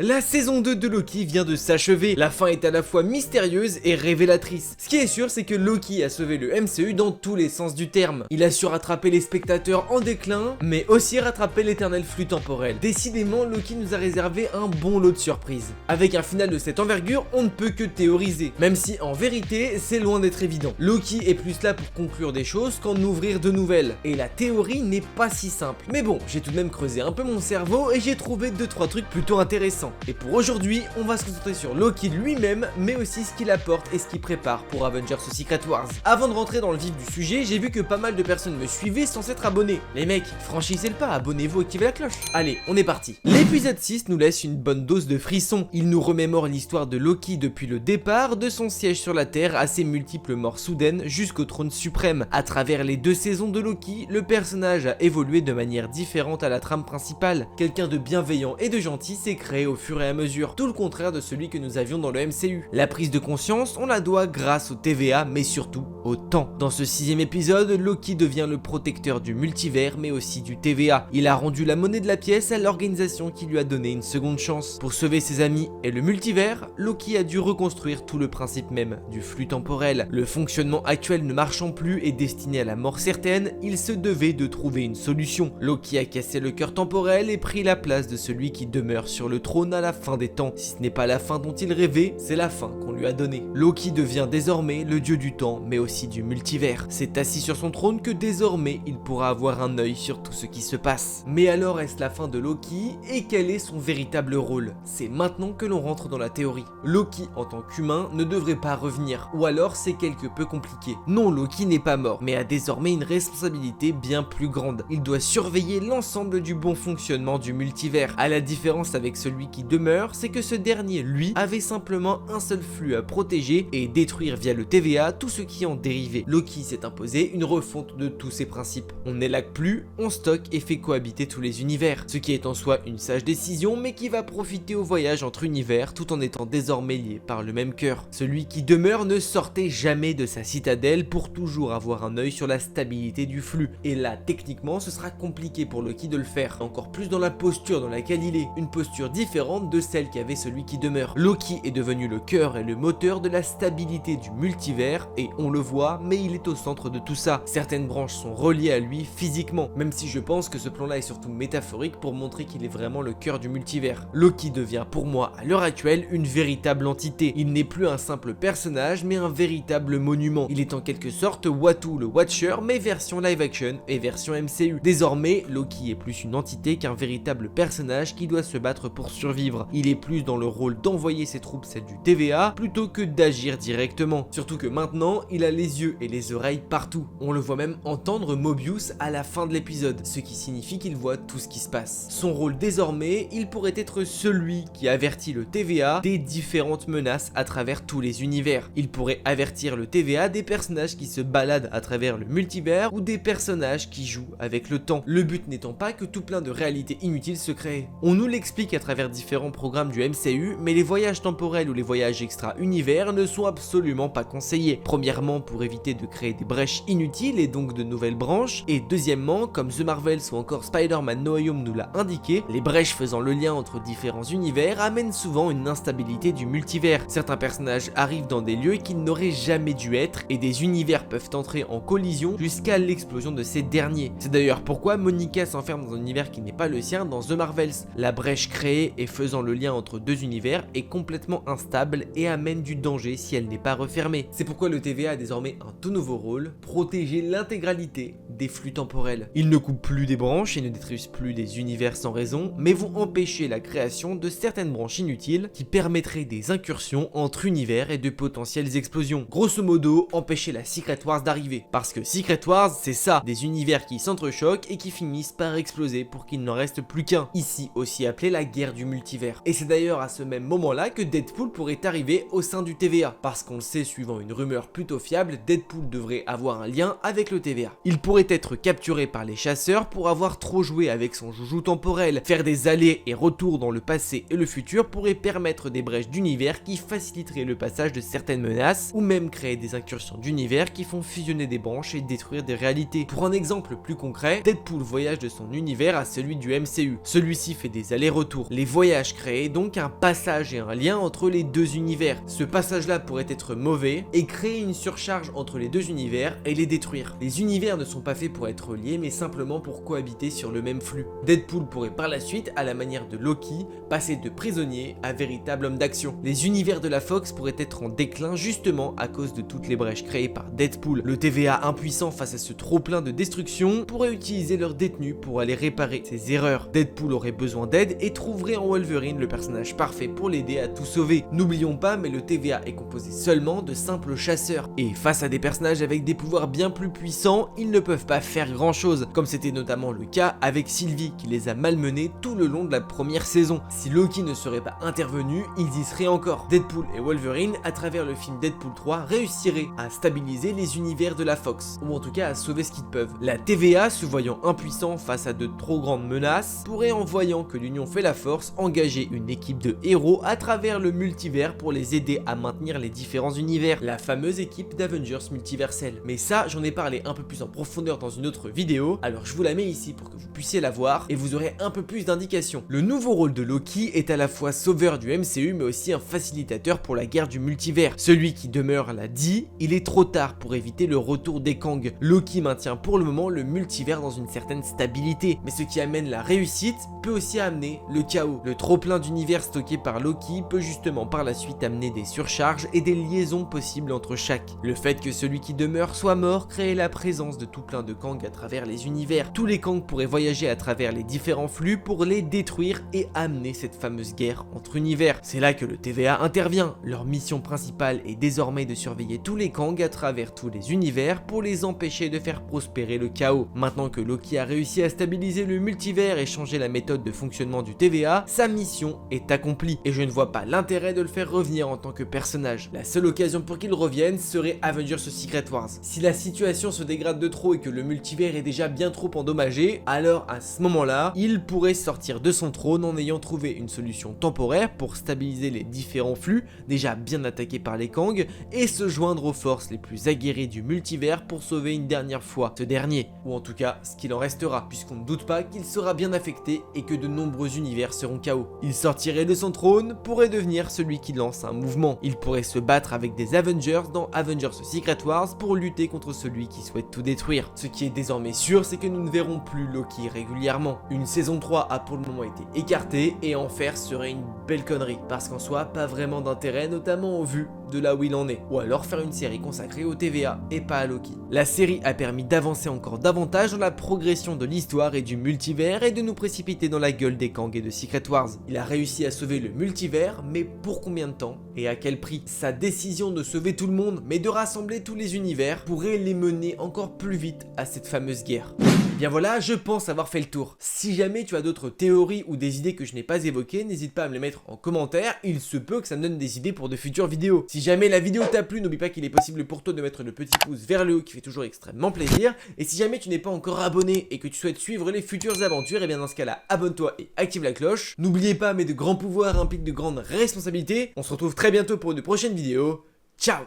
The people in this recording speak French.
La saison 2 de Loki vient de s'achever, la fin est à la fois mystérieuse et révélatrice. Ce qui est sûr, c'est que Loki a sauvé le MCU dans tous les sens du terme. Il a su rattraper les spectateurs en déclin, mais aussi rattraper l'éternel flux temporel. Décidément, Loki nous a réservé un bon lot de surprises. Avec un final de cette envergure, on ne peut que théoriser, même si en vérité, c'est loin d'être évident. Loki est plus là pour conclure des choses qu'en ouvrir de nouvelles, et la théorie n'est pas si simple. Mais bon, j'ai tout de même creusé un peu mon cerveau et j'ai trouvé 2-3 trucs plutôt intéressants. Et pour aujourd'hui, on va se concentrer sur Loki lui-même, mais aussi ce qu'il apporte et ce qu'il prépare pour Avengers Secret Wars. Avant de rentrer dans le vif du sujet, j'ai vu que pas mal de personnes me suivaient sans s'être abonnés. Les mecs, franchissez le pas, abonnez-vous, activez la cloche. Allez, on est parti. L'épisode 6 nous laisse une bonne dose de frissons. Il nous remémore l'histoire de Loki depuis le départ, de son siège sur la Terre à ses multiples morts soudaines jusqu'au trône suprême. À travers les 2 saisons de Loki, le personnage a évolué de manière différente à la trame principale. Quelqu'un de bienveillant et de gentil s'est créé au fur et à mesure, tout le contraire de celui que nous avions dans le MCU. La prise de conscience, on la doit grâce au TVA, mais surtout au temps. Dans ce 6ème épisode, Loki devient le protecteur du multivers, mais aussi du TVA. Il a rendu la monnaie de la pièce à l'organisation qui lui a donné une seconde chance. Pour sauver ses amis et le multivers, Loki a dû reconstruire tout le principe même du flux temporel. Le fonctionnement actuel ne marchant plus et destiné à la mort certaine, il se devait de trouver une solution. Loki a cassé le cœur temporel et pris la place de celui qui demeure sur le trône à la fin des temps. Si ce n'est pas la fin dont il rêvait, c'est la fin qu'on lui a donnée. Loki devient désormais le dieu du temps, mais aussi du multivers. C'est assis sur son trône que désormais il pourra avoir un œil sur tout ce qui se passe. Mais alors est-ce la fin de Loki et quel est son véritable rôle? C'est maintenant que l'on rentre dans la théorie. Loki en tant qu'humain ne devrait pas revenir, ou alors c'est quelque peu compliqué. Non, Loki n'est pas mort, mais a désormais une responsabilité bien plus grande. Il doit surveiller l'ensemble du bon fonctionnement du multivers. À la différence avec celui qui demeure, c'est que ce dernier, lui, avait simplement un seul flux à protéger et détruire via le TVA tout ce qui en dérivait. Loki s'est imposé une refonte de tous ses principes. On n'élague plus, on stocke et fait cohabiter tous les univers, ce qui est en soi une sage décision mais qui va profiter au voyage entre univers tout en étant désormais lié par le même cœur. Celui qui demeure ne sortait jamais de sa citadelle pour toujours avoir un œil sur la stabilité du flux, et là techniquement ce sera compliqué pour Loki de le faire, encore plus dans la posture dans laquelle il est, une posture différente de celle qu'avait celui qui demeure. Loki est devenu le cœur et le moteur de la stabilité du multivers et on le voit, mais il est au centre de tout ça. Certaines branches sont reliées à lui physiquement, même si je pense que ce plan-là est surtout métaphorique pour montrer qu'il est vraiment le cœur du multivers. Loki devient pour moi à l'heure actuelle une véritable entité. Il n'est plus un simple personnage mais un véritable monument. Il est en quelque sorte Uatu le Watcher mais version live action et version MCU. Désormais, Loki est plus une entité qu'un véritable personnage qui doit se battre pour survivre. Il est plus dans le rôle d'envoyer ses troupes celles du TVA plutôt que d'agir directement. Surtout que maintenant, il a les yeux et les oreilles partout. On le voit même entendre Mobius à la fin de l'épisode, ce qui signifie qu'il voit tout ce qui se passe. Son rôle désormais, il pourrait être celui qui avertit le TVA des différentes menaces à travers tous les univers. Il pourrait avertir le TVA des personnages qui se baladent à travers le multivers ou des personnages qui jouent avec le temps. Le but n'étant pas que tout plein de réalités inutiles se créent. On nous l'explique à travers différents programmes du MCU, mais les voyages temporels ou les voyages extra-univers ne sont absolument pas conseillés. Premièrement, pour éviter de créer des brèches inutiles et donc de nouvelles branches, et deuxièmement, comme The Marvels ou encore Spider-Man No Way Home nous l'a indiqué, les brèches faisant le lien entre différents univers amènent souvent une instabilité du multivers. Certains personnages arrivent dans des lieux qu'ils n'auraient jamais dû être, et des univers peuvent entrer en collision jusqu'à l'explosion de ces derniers. C'est d'ailleurs pourquoi Monica s'enferme dans un univers qui n'est pas le sien dans The Marvels. La brèche créée et faisant le lien entre 2 univers est complètement instable et amène du danger si elle n'est pas refermée. C'est pourquoi le TVA a désormais un tout nouveau rôle, protéger l'intégralité des flux temporels. Ils ne coupent plus des branches et ne détruisent plus des univers sans raison, mais vont empêcher la création de certaines branches inutiles qui permettraient des incursions entre univers et de potentielles explosions. Grosso modo, empêcher la Secret Wars d'arriver. Parce que Secret Wars, c'est ça, des univers qui s'entrechoquent et qui finissent par exploser pour qu'il n'en reste plus qu'un. Ici aussi appelé la guerre du multivers. Et c'est d'ailleurs à ce même moment-là que Deadpool pourrait arriver au sein du TVA. Parce qu'on le sait, suivant une rumeur plutôt fiable, Deadpool devrait avoir un lien avec le TVA. Il pourrait être capturé par les chasseurs pour avoir trop joué avec son joujou temporel. Faire des allers et retours dans le passé et le futur pourrait permettre des brèches d'univers qui faciliteraient le passage de certaines menaces, ou même créer des incursions d'univers qui font fusionner des branches et détruire des réalités. Pour un exemple plus concret, Deadpool voyage de son univers à celui du MCU. Celui-ci fait des allers-retours. Les voyages voyage créé donc un passage et un lien entre les deux univers. Ce passage-là pourrait être mauvais et créer une surcharge entre les deux univers et les détruire. Les univers ne sont pas faits pour être liés mais simplement pour cohabiter sur le même flux. Deadpool pourrait par la suite, à la manière de Loki, passer de prisonnier à véritable homme d'action. Les univers de la Fox pourraient être en déclin justement à cause de toutes les brèches créées par Deadpool. Le TVA impuissant face à ce trop-plein de destruction pourrait utiliser leurs détenus pour aller réparer ses erreurs. Deadpool aurait besoin d'aide et trouverait en Wolverine le personnage parfait pour l'aider à tout sauver. N'oublions pas, mais le TVA est composé seulement de simples chasseurs. Et face à des personnages avec des pouvoirs bien plus puissants, ils ne peuvent pas faire grand chose, comme c'était notamment le cas avec Sylvie qui les a malmenés tout le long de la première saison. Si Loki ne serait pas intervenu, ils y seraient encore. Deadpool et Wolverine, à travers le film Deadpool 3, réussiraient à stabiliser les univers de la Fox, ou en tout cas à sauver ce qu'ils peuvent. La TVA, se voyant impuissant face à de trop grandes menaces, pourrait, en voyant que l'union fait la force, engager une équipe de héros à travers le multivers pour les aider à maintenir les différents univers, la fameuse équipe d'Avengers multiverselle. Mais ça, j'en ai parlé un peu plus en profondeur dans une autre vidéo, alors je vous la mets ici pour que vous puissiez la voir et vous aurez un peu plus d'indications. Le nouveau rôle de Loki est à la fois sauveur du MCU mais aussi un facilitateur pour la guerre du multivers. Celui qui demeure l'a dit, il est trop tard pour éviter le retour des Kang. Loki maintient pour le moment le multivers dans une certaine stabilité, mais ce qui amène la réussite peut aussi amener le chaos. Le trop-plein d'univers stocké par Loki peut justement par la suite amener des surcharges et des liaisons possibles entre chaque. Le fait que celui qui demeure soit mort crée la présence de tout plein de Kang à travers les univers. Tous les Kang pourraient voyager à travers les différents flux pour les détruire et amener cette fameuse guerre entre univers. C'est là que le TVA intervient. Leur mission principale est désormais de surveiller tous les Kang à travers tous les univers pour les empêcher de faire prospérer le chaos. Maintenant que Loki a réussi à stabiliser le multivers et changer la méthode de fonctionnement du TVA, sa mission est accomplie et je ne vois pas l'intérêt de le faire revenir en tant que personnage. La seule occasion pour qu'il revienne serait Avengers Secret Wars. Si la situation se dégrade de trop et que le multivers est déjà bien trop endommagé, alors à ce moment-là, il pourrait sortir de son trône en ayant trouvé une solution temporaire pour stabiliser les différents flux déjà bien attaqués par les Kang et se joindre aux forces les plus aguerries du multivers pour sauver une dernière fois ce dernier, ou en tout cas ce qu'il en restera, puisqu'on ne doute pas qu'il sera bien affecté et que de nombreux univers seront KO. Il sortirait de son trône, pourrait devenir celui qui lance un mouvement. Il pourrait se battre avec des Avengers dans Avengers Secret Wars pour lutter contre celui qui souhaite tout détruire. Ce qui est désormais sûr, c'est que nous ne verrons plus Loki régulièrement. Une saison 3 a pour le moment été écartée et en faire serait une belle connerie, parce qu'en soi, pas vraiment d'intérêt, notamment au vu de là où il en est. Ou alors faire une série consacrée au TVA et pas à Loki. La série a permis d'avancer encore davantage dans la progression de l'histoire et du multivers et de nous précipiter dans la gueule des Kang et de Secret Wars. Il a réussi à sauver le multivers, mais pour combien de temps et à quel prix? Sa décision de sauver tout le monde, mais de rassembler tous les univers, pourrait les mener encore plus vite à cette fameuse guerre. Bien voilà, je pense avoir fait le tour. Si jamais tu as d'autres théories ou des idées que je n'ai pas évoquées, n'hésite pas à me les mettre en commentaire, il se peut que ça me donne des idées pour de futures vidéos. Si jamais la vidéo t'a plu, n'oublie pas qu'il est possible pour toi de mettre le petit pouce vers le haut qui fait toujours extrêmement plaisir. Et si jamais tu n'es pas encore abonné et que tu souhaites suivre les futures aventures, et bien dans ce cas-là, abonne-toi et active la cloche. N'oubliez pas, mais de grands pouvoirs impliquent de grandes responsabilités. On se retrouve très bientôt pour une prochaine vidéo. Ciao!